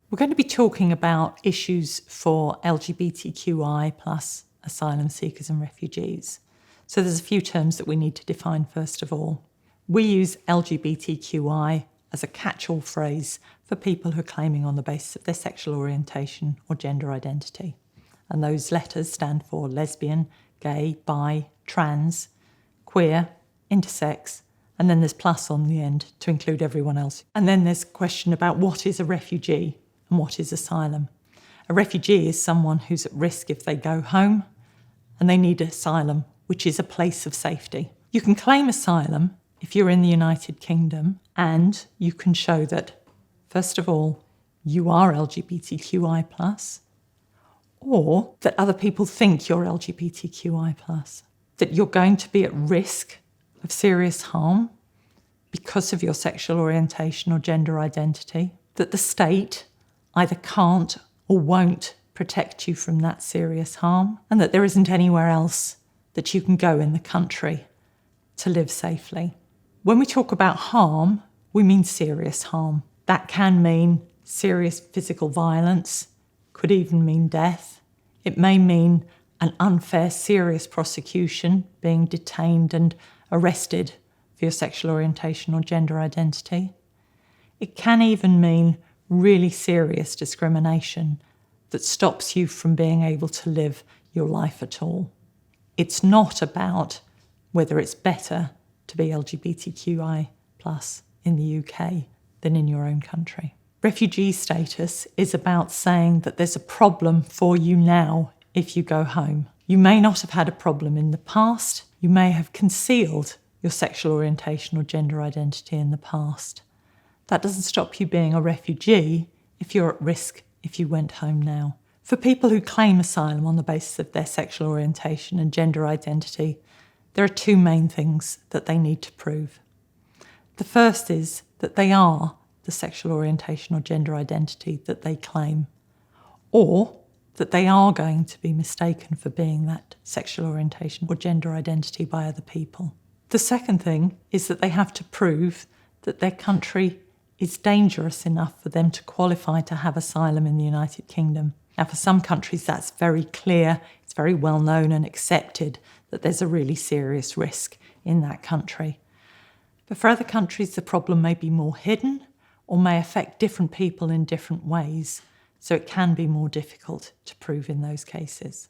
We're going to be talking about issues for LGBTQI plus asylum seekers and refugees. So there's a few terms that we need to define first of all. We use LGBTQI as a catch-all phrase for people who are claiming on the basis of their sexual orientation or gender identity. And those letters stand for lesbian, gay, bi, trans, queer, intersex, and then there's plus on the end to include everyone else. And then there's a question about what is a refugee and what is asylum. A refugee is someone who's at risk if they go home and they need asylum, which is a place of safety. You can claim asylum if you're in the United Kingdom and you can show that, first of all, you are LGBTQI+, or that other people think you're LGBTQI+, that you're going to be at risk of serious harm because of your sexual orientation or gender identity, that the state either can't or won't protect you from that serious harm, and that there isn't anywhere else that you can go in the country to live safely. When we talk about harm, we mean serious harm. That can mean serious physical violence, could even mean death. It may mean an unfair, serious prosecution, being detained and arrested for your sexual orientation or gender identity. It can even mean really serious discrimination that stops you from being able to live your life at all. It's not about whether it's better to be LGBTQI+ in the UK than in your own country. Refugee status is about saying that there's a problem for you now if you go home. You may not have had a problem in the past. You may have concealed your sexual orientation or gender identity in the past. That doesn't stop you being a refugee if you're at risk if you went home now. For people who claim asylum on the basis of their sexual orientation and gender identity, there are two main things that they need to prove. The first is that they are the sexual orientation or gender identity that they claim, or that they are going to be mistaken for being that sexual orientation or gender identity by other people. The second thing is that they have to prove that their country is dangerous enough for them to qualify to have asylum in the United Kingdom. Now, for some countries, that's very clear. It's very well known and accepted that there's a really serious risk in that country. But for other countries, the problem may be more hidden or may affect different people in different ways. So it can be more difficult to prove in those cases.